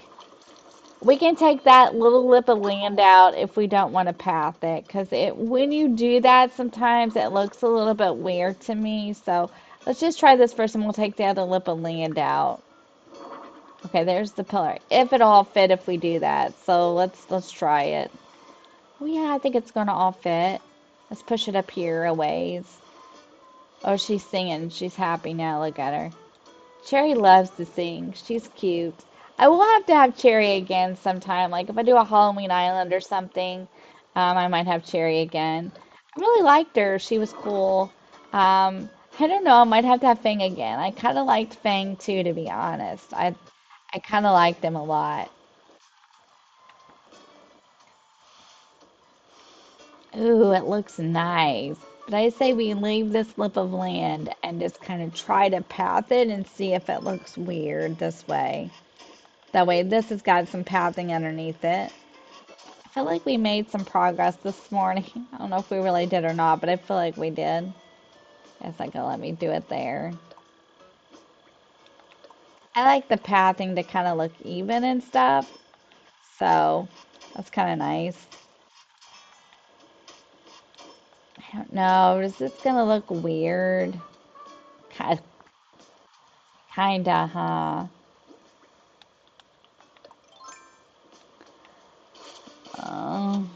We can take that little lip of land out if we don't want to path it, because when you do that, sometimes it looks a little bit weird to me. So let's just try this first, and we'll take the other lip of land out. Okay, there's the pillar. If it all fit if we do that. So let's try it. Oh yeah, I think it's gonna all fit. Let's push it up here a ways. Oh, she's singing. She's happy now. Look at her. Cherry loves to sing. She's cute. I will have to have Cherry again sometime. Like if I do a Halloween Island or something, I might have Cherry again. I really liked her. She was cool. I don't know. I might have to have Fang again. I kind of liked Fang too, to be honest. I kind of liked them a lot. Ooh, it looks nice. But I say we leave this lip of land and just kind of try to path it and see if it looks weird this way. That way, this has got some pathing underneath it. I feel like we made some progress this morning. I don't know if we really did or not, but I feel like we did. It's like, let me do it there. I like the pathing to kind of look even and stuff. So that's kind of nice. I don't know. Is this going to look weird? Kinda, huh? Um,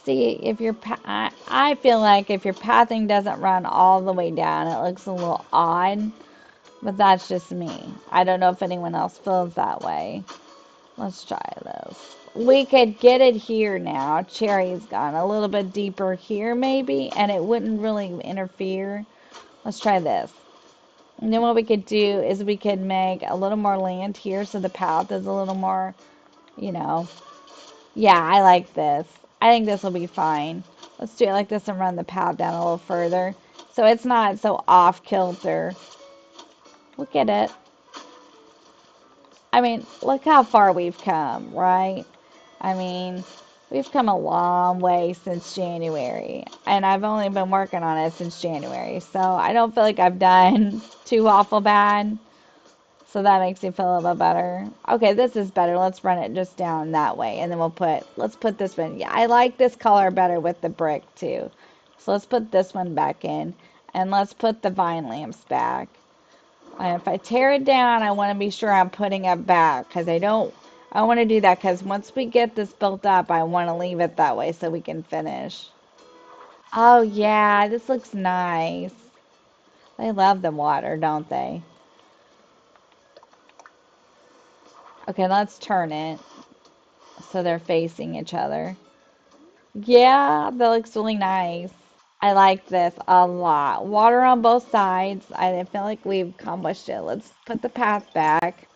See, if your I feel like if your pathing doesn't run all the way down, it looks a little odd. But that's just me. I don't know if anyone else feels that way. Let's try this. We could get it here now. Cherry's gone a little bit deeper here, maybe, and it wouldn't really interfere. Let's try this. And then what we could do is we could make a little more land here so the path is a little more, you know. Yeah, I like this. I think this will be fine. Let's do it like this and run the path down a little further. So it's not so off kilter. Look at it. I mean, look how far we've come, right? I mean, we've come a long way since January, and I've only been working on it since January, so I don't feel like I've done too awful bad. So that makes me feel a little bit better. Okay, this is better. Let's run it just down that way, and then let's put this one. Yeah, I like this color better with the brick too. So let's put this one back in, and let's put the vine lamps back. And if I tear it down, I want to be sure I'm putting it back because I want to do that because once we get this built up, I want to leave it that way so we can finish. Oh yeah, this looks nice. They love the water, don't they? Okay, let's turn it so they're facing each other. Yeah, that looks really nice. I like this a lot. Water on both sides. I feel like we've accomplished it. Let's put the path back.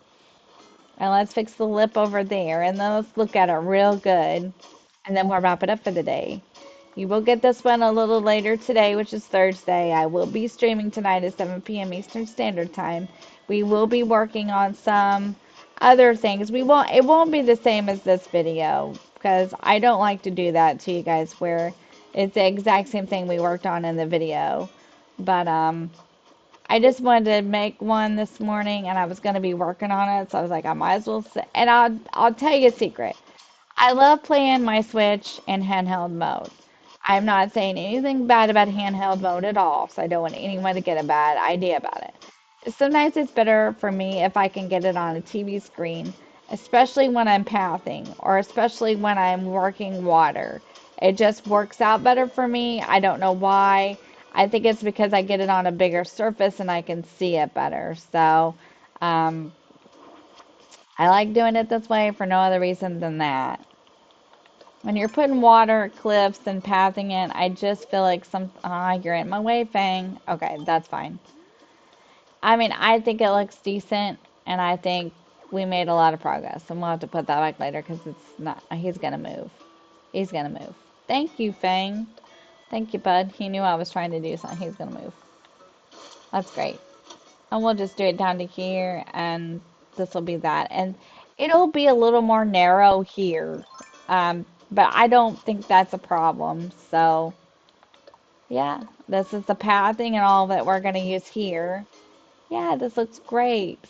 And let's fix the lip over there. And then let's look at it real good. And then we'll wrap it up for the day. You will get this one a little later today, which is Thursday. I will be streaming tonight at 7 p.m. Eastern Standard Time. We will be working on some other things. It won't be the same as this video because I don't like to do that to you guys where it's the exact same thing we worked on in the video. But I just wanted to make one this morning and I was going to be working on it, so I was like I might as well and I'll tell you a secret. I love playing my Switch in handheld mode. I'm not saying anything bad about handheld mode at all, so I don't want anyone to get a bad idea about it. Sometimes it's better for me if I can get it on a TV screen, especially when I'm pathing or especially when I'm working water. It just works out better for me. I don't know why. I think it's because I get it on a bigger surface and I can see it better. So, um, I like doing it this way for no other reason than that. When you're putting water at cliffs and pathing it, I just feel like you're in my way, Fang. Okay, that's fine. I mean, I think it looks decent, and I think we made a lot of progress. And we'll have to put that back later because it's not, he's gonna move. He's gonna move. Thank you, Fang. Thank you, bud. He knew I was trying to do something. He's gonna move. That's great. And we'll just do it down to here, and this will be that. And it'll be a little more narrow here, but I don't think that's a problem. So, yeah, this is the pathing and all that we're going to use here. Yeah, this looks great.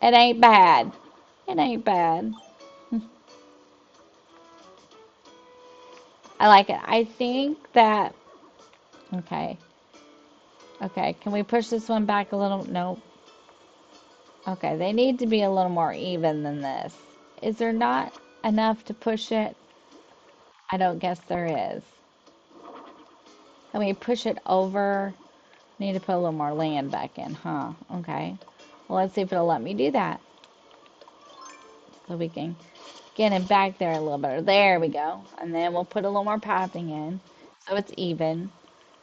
It ain't bad. It ain't bad. I like it. I think that, okay. Okay, can we push this one back a little? Nope. Okay, they need to be a little more even than this. Is there not enough to push it? I don't guess there is. Can we push it over? Need to put a little more land back in, huh? Okay. Well, let's see if it'll let me do that. So we can get it back there a little better. There we go. And then we'll put a little more pathing in so it's even.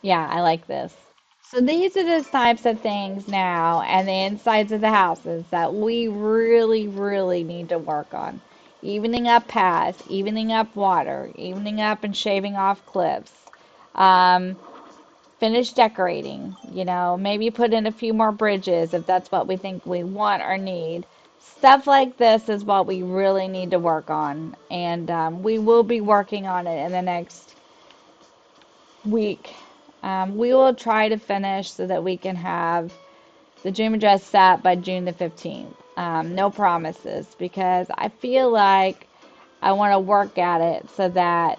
Yeah, I like this. So these are the types of things now and the insides of the houses that we really, really need to work on. Evening up paths, evening up water, evening up and shaving off cliffs. Um, Finish decorating, maybe put in a few more bridges if that's what we think we want or need. Stuff like this is what we really need to work on, and we will be working on it in the next week. We will try to finish so that we can have the dream address set by June the 15th. No promises, because I feel like I want to work at it so that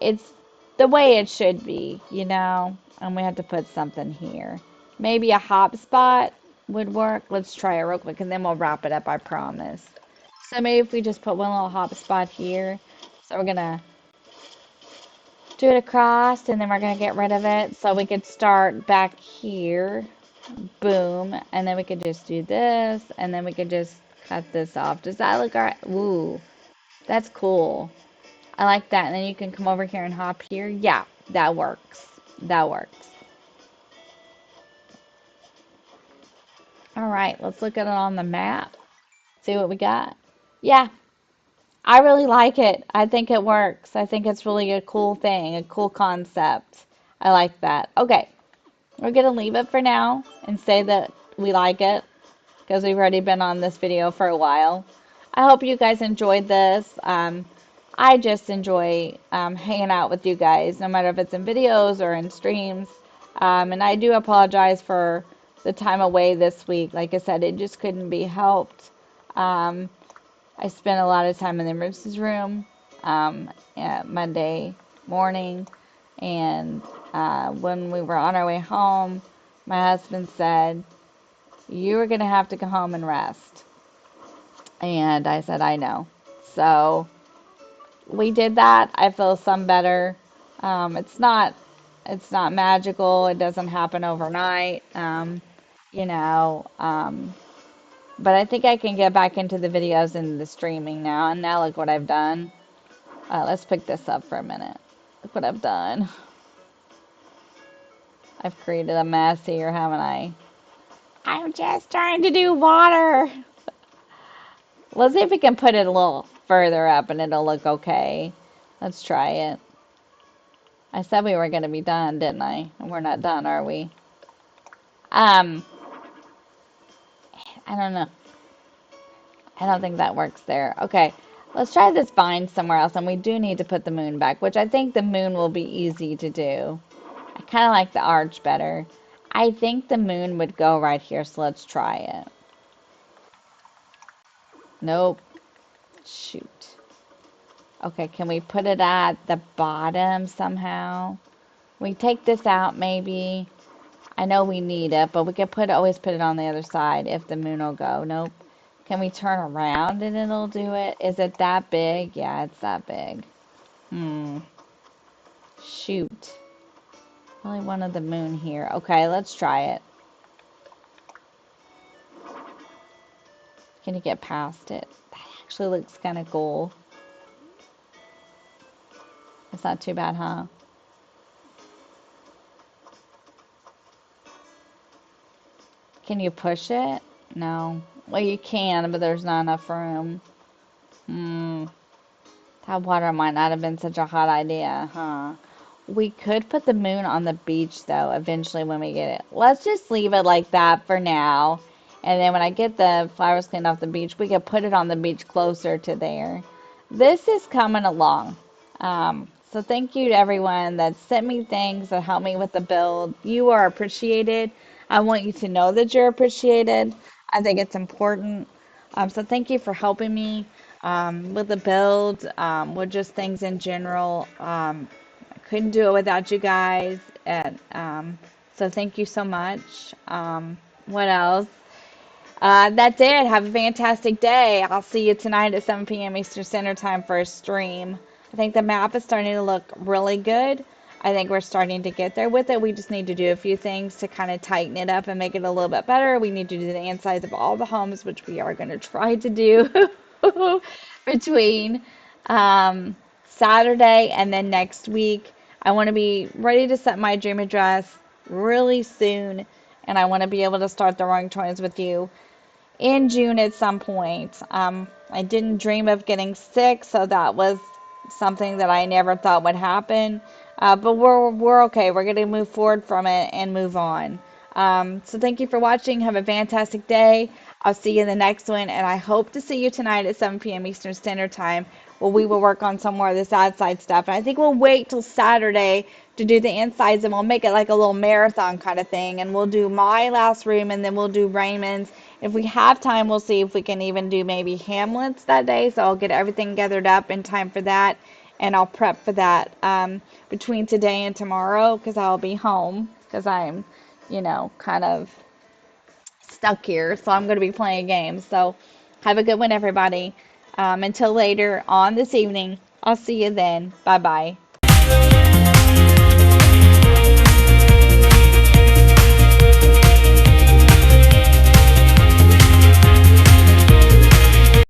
it's the way it should be. And we have to put something here. Maybe a hop spot would work. Let's try it real quick and then we'll wrap it up, I promise. So maybe if we just put one little hop spot here. So we're gonna do it across and then we're gonna get rid of it. So we could start back here. Boom. And then we could just do this and then we could just cut this off. Does that look alright? Ooh, that's cool. I like that. And then you can come over here and hop here. Yeah, that works. That works. All right, let's look at it on the map. See what we got. Yeah, I really like it. I think it works. I think it's really a cool thing, a cool concept. I like that. Okay, we're going to leave it for now and say that we like it because we've already been on this video for a while. I hope you guys enjoyed this. I just enjoy hanging out with you guys, no matter if it's in videos or in streams. And I do apologize for the time away this week. Like I said, it just couldn't be helped. I spent a lot of time in the emergency room Monday morning. And when we were on our way home, my husband said, "You are going to have to go home and rest." And I said, "I know." So we did that. I feel some better. It's not magical. It doesn't happen overnight. You know, um, but I think I can get back into the videos and the streaming now. And now look what I've done. Let's pick this up for a minute. Look what I've done. I've created a mess here, haven't I? I'm just trying to do water. Let's see if we can put it a little further up and it'll look okay. Let's try it. I said we were going to be done, didn't I? And we're not done, are we? Um, I don't know. I don't think that works there. Okay, let's try this vine somewhere else. And we do need to put the moon back, which I think the moon will be easy to do. I kind of like the arch better. I think the moon would go right here, so let's try it. Nope. Shoot. Okay, can we put it at the bottom somehow? We take this out maybe. I know we need it, but we could always put it on the other side if the moon will go. Nope. Can we turn around and it'll do it? Is it that big? Yeah, it's that big. Shoot. Really wanted the moon here. Okay, let's try it. Can you get past it? That actually looks kind of cool. It's not too bad, huh? Can you push it? No. Well, you can, but there's not enough room. That water might not have been such a hot idea, huh? We could put the moon on the beach, though, eventually when we get it. Let's just leave it like that for now. And then when I get the flowers cleaned off the beach, we could put it on the beach closer to there. This is coming along. So thank you to everyone that sent me things that helped me with the build. You are appreciated. I want you to know that you're appreciated. I think it's important. So thank you for helping me with the build, with just things in general. I couldn't do it without you guys. And so thank you so much. What else? That's it. Have a fantastic day. I'll see you tonight at 7 p.m. Eastern Standard Time for a stream. I think the map is starting to look really good. I think we're starting to get there with it. We just need to do a few things to kind of tighten it up and make it a little bit better. We need to do the insides of all the homes, which we are going to try to do between Saturday and then next week. I want to be ready to set my dream address really soon, and I want to be able to start the Roaring Twenties with you in June at some point. I didn't dream of getting sick, so that was something that I never thought would happen. But we're okay. We're going to move forward from it and move on. So thank you for watching. Have a fantastic day. I'll see you in the next one, and I hope to see you tonight at 7 p.m. Eastern Standard Time, where we will work on some more of this outside stuff. And I think we'll wait till Saturday to do the insides, and we'll make it like a little marathon kind of thing. And we'll do my last room, and then we'll do Raymond's. If we have time, we'll see if we can even do maybe Hamlet's that day. So I'll get everything gathered up in time for that, and I'll prep for that between today and tomorrow because I'll be home because I'm, kind of stuck here. So I'm going to be playing games. So have a good one, everybody. Until later on this evening, I'll see you then. Bye bye.